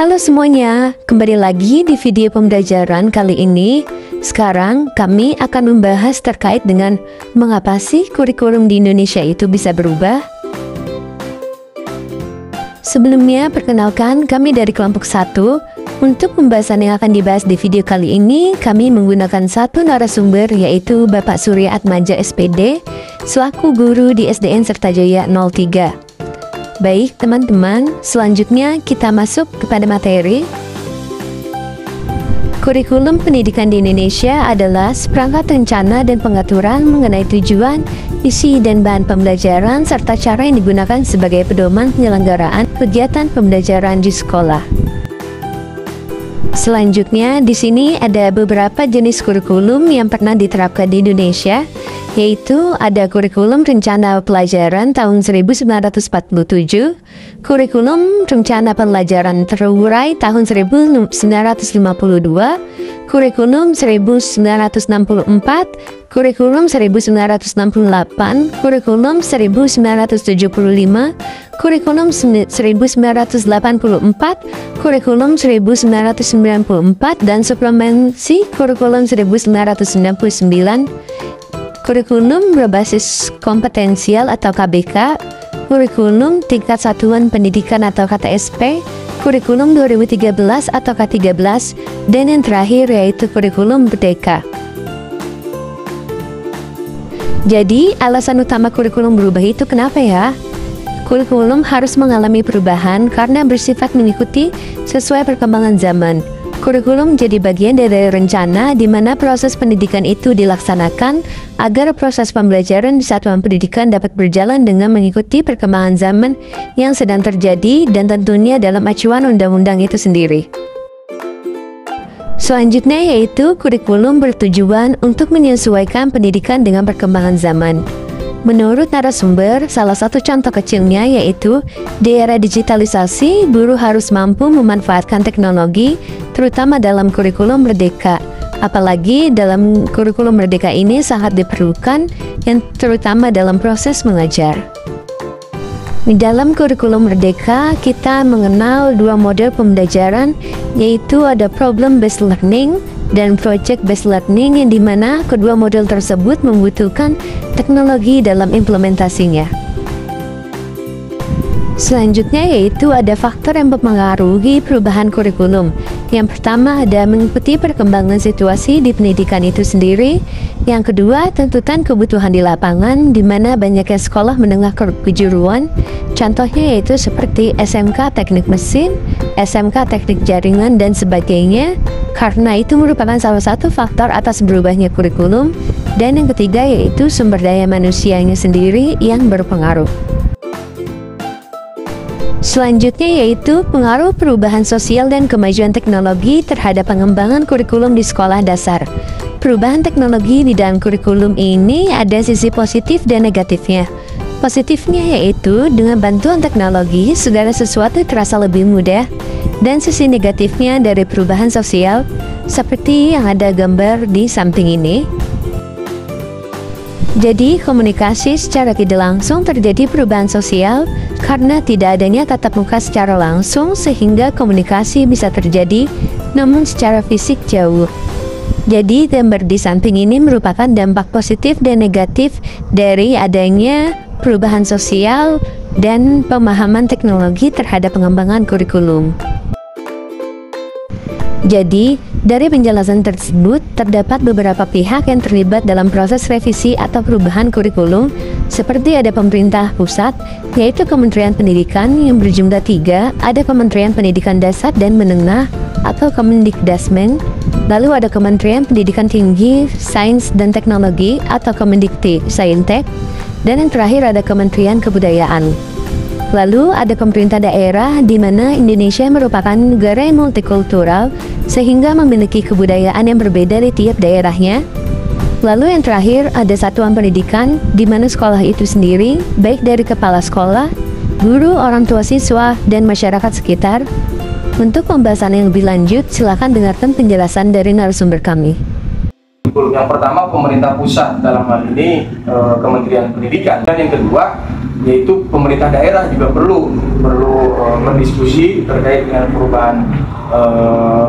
Halo semuanya, kembali lagi di video pembelajaran kali ini. Sekarang kami akan membahas terkait dengan mengapa sih kurikulum di Indonesia itu bisa berubah. Sebelumnya, perkenalkan kami dari kelompok 1. Untuk pembahasan yang akan dibahas di video kali ini, kami menggunakan satu narasumber, yaitu Bapak Surya Atmaja SPD, selaku guru di SDN Sertajaya 03. Baik teman-teman, selanjutnya kita masuk kepada materi. Kurikulum pendidikan di Indonesia adalah seperangkat rencana dan pengaturan mengenai tujuan, isi dan bahan pembelajaran serta cara yang digunakan sebagai pedoman penyelenggaraan kegiatan pembelajaran di sekolah. Selanjutnya, di sini ada beberapa jenis kurikulum yang pernah diterapkan di Indonesia, yaitu ada kurikulum rencana pelajaran tahun 1947, kurikulum rencana pelajaran terurai tahun 1952, kurikulum 1964, kurikulum 1968, kurikulum 1975, kurikulum 1984, kurikulum 1994, dan suplemensi kurikulum 1999, kurikulum berbasis kompetensial atau KBK, kurikulum tingkat satuan pendidikan atau KTSP, kurikulum 2013 atau K13, dan yang terakhir yaitu kurikulum merdeka. Jadi, alasan utama kurikulum berubah itu kenapa ya? Kurikulum harus mengalami perubahan karena bersifat mengikuti sesuai perkembangan zaman. Kurikulum jadi bagian dari rencana di mana proses pendidikan itu dilaksanakan agar proses pembelajaran di satuan pendidikan dapat berjalan dengan mengikuti perkembangan zaman yang sedang terjadi dan tentunya dalam acuan undang-undang itu sendiri. Selanjutnya yaitu kurikulum bertujuan untuk menyesuaikan pendidikan dengan perkembangan zaman. Menurut narasumber, salah satu contoh kecilnya yaitu di era digitalisasi, guru harus mampu memanfaatkan teknologi, terutama dalam kurikulum merdeka. Apalagi dalam kurikulum merdeka ini sangat diperlukan, yang terutama dalam proses mengajar. Di dalam kurikulum merdeka, kita mengenal dua model pembelajaran, yaitu ada problem-based learning dan project-based learning, yang dimana kedua model tersebut membutuhkan teknologi dalam implementasinya. Selanjutnya yaitu ada faktor yang mempengaruhi perubahan kurikulum. Yang pertama ada mengikuti perkembangan situasi di pendidikan itu sendiri. Yang kedua, tuntutan kebutuhan di lapangan, di mana banyaknya sekolah menengah kejuruan. Contohnya yaitu seperti SMK Teknik Mesin, SMK Teknik Jaringan, dan sebagainya. Karena itu merupakan salah satu faktor atas berubahnya kurikulum. Dan yang ketiga yaitu sumber daya manusianya sendiri yang berpengaruh. Selanjutnya yaitu pengaruh perubahan sosial dan kemajuan teknologi terhadap pengembangan kurikulum di sekolah dasar. Perubahan teknologi di dalam kurikulum ini ada sisi positif dan negatifnya. Positifnya yaitu dengan bantuan teknologi segala sesuatu terasa lebih mudah, dan sisi negatifnya dari perubahan sosial seperti yang ada gambar di samping ini. Jadi, komunikasi secara tidak langsung terjadi perubahan sosial karena tidak adanya tatap muka secara langsung, sehingga komunikasi bisa terjadi namun secara fisik jauh. Jadi, gambar di samping ini merupakan dampak positif dan negatif dari adanya perubahan sosial dan pemahaman teknologi terhadap pengembangan kurikulum. Jadi, dari penjelasan tersebut, terdapat beberapa pihak yang terlibat dalam proses revisi atau perubahan kurikulum, seperti ada pemerintah pusat, yaitu Kementerian Pendidikan yang berjumlah 3, ada Kementerian Pendidikan Dasar dan Menengah atau Kemendikdasmen, lalu ada Kementerian Pendidikan Tinggi, Sains dan Teknologi atau Kemendikti Saintek, dan yang terakhir ada Kementerian Kebudayaan. Lalu ada pemerintah daerah, di mana Indonesia merupakan negara yang multikultural sehingga memiliki kebudayaan yang berbeda di tiap daerahnya. Lalu yang terakhir ada satuan pendidikan, di mana sekolah itu sendiri, baik dari kepala sekolah, guru, orang tua siswa, dan masyarakat sekitar. Untuk pembahasan yang lebih lanjut, silakan dengarkan penjelasan dari narasumber kami. Yang pertama pemerintah pusat, dalam hal ini Kementerian Pendidikan, dan yang kedua yaitu pemerintah daerah juga perlu berdiskusi terkait dengan perubahan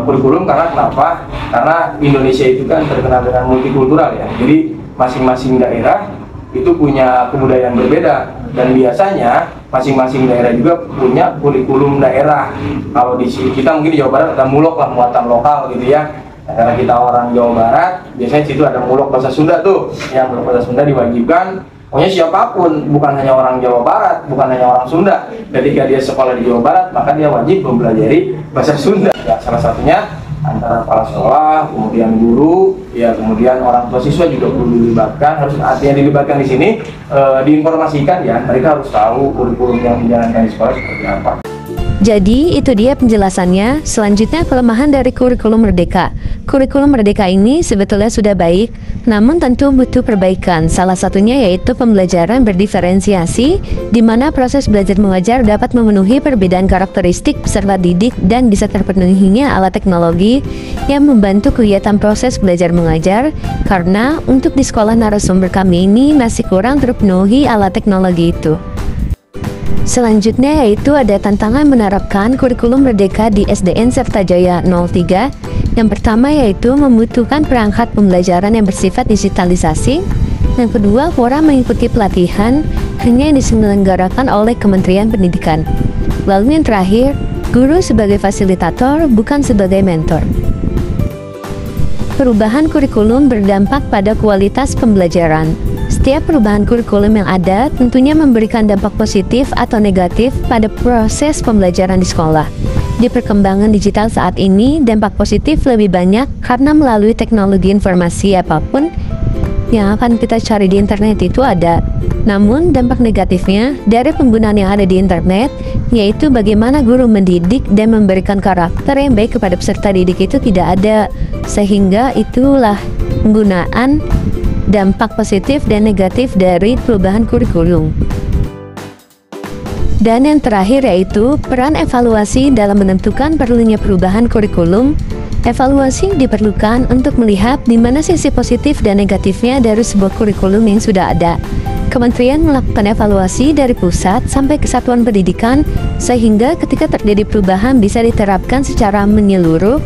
kurikulum. Karena kenapa? Karena Indonesia itu kan terkenal dengan multikultural ya, jadi masing-masing daerah itu punya kebudayaan berbeda, dan biasanya masing-masing daerah juga punya kurikulum daerah. Kalau di kita mungkin di Jawa Barat ada mulok lah, muatan lokal gitu ya. Nah, karena kita orang Jawa Barat, biasanya situ ada mulok bahasa Sunda tuh, yang bahasa Sunda diwajibkan. Pokoknya siapapun, bukan hanya orang Jawa Barat, bukan hanya orang Sunda, ketika dia sekolah di Jawa Barat, maka dia wajib mempelajari bahasa Sunda. Ya, salah satunya antara kepala sekolah, kemudian guru, ya kemudian orang tua siswa juga perlu dilibatkan. Harus, artinya dilibatkan di sini diinformasikan ya, mereka harus tahu kurikulum yang dijalankan di sekolah seperti apa. Jadi itu dia penjelasannya. Selanjutnya kelemahan dari kurikulum Merdeka. Kurikulum Merdeka ini sebetulnya sudah baik, namun tentu butuh perbaikan. Salah satunya yaitu pembelajaran berdiferensiasi, di mana proses belajar mengajar dapat memenuhi perbedaan karakteristik peserta didik dan bisa terpenuhinya alat teknologi yang membantu kegiatan proses belajar mengajar. Karena untuk di sekolah narasumber kami ini masih kurang terpenuhi alat teknologi itu. Selanjutnya yaitu ada tantangan menerapkan kurikulum Merdeka di SDN Sertajaya 03. Yang pertama yaitu membutuhkan perangkat pembelajaran yang bersifat digitalisasi. Yang kedua, fora mengikuti pelatihan hanya yang diselenggarakan oleh Kementerian Pendidikan. Lalu yang terakhir, guru sebagai fasilitator bukan sebagai mentor. Perubahan kurikulum berdampak pada kualitas pembelajaran. Setiap perubahan kurikulum yang ada tentunya memberikan dampak positif atau negatif pada proses pembelajaran di sekolah. Di perkembangan digital saat ini, dampak positif lebih banyak karena melalui teknologi informasi apapun yang akan kita cari di internet itu ada. Namun dampak negatifnya dari penggunaan yang ada di internet, yaitu bagaimana guru mendidik dan memberikan karakter yang baik kepada peserta didik itu tidak ada. Sehingga itulah penggunaan dampak positif dan negatif dari perubahan kurikulum. Dan yang terakhir yaitu peran evaluasi dalam menentukan perlunya perubahan kurikulum. Evaluasi diperlukan untuk melihat di mana sisi positif dan negatifnya dari sebuah kurikulum yang sudah ada. Kementerian melakukan evaluasi dari pusat sampai ke satuan pendidikan, sehingga ketika terjadi perubahan bisa diterapkan secara menyeluruh.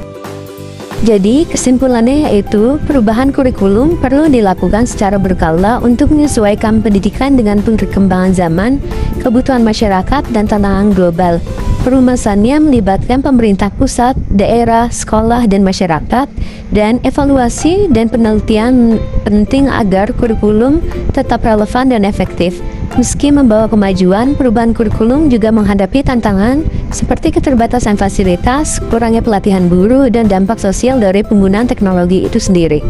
Jadi kesimpulannya yaitu perubahan kurikulum perlu dilakukan secara berkala untuk menyesuaikan pendidikan dengan perkembangan zaman, kebutuhan masyarakat, dan tantangan global. Perumasannya melibatkan pemerintah pusat, daerah, sekolah, dan masyarakat, dan evaluasi dan penelitian penting agar kurikulum tetap relevan dan efektif. Meski membawa kemajuan, perubahan kurikulum juga menghadapi tantangan seperti keterbatasan fasilitas, kurangnya pelatihan guru, dan dampak sosial dari penggunaan teknologi itu sendiri.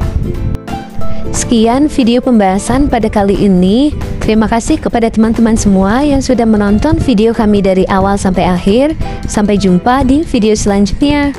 Sekian video pembahasan pada kali ini. Terima kasih kepada teman-teman semua yang sudah menonton video kami dari awal sampai akhir. Sampai jumpa di video selanjutnya.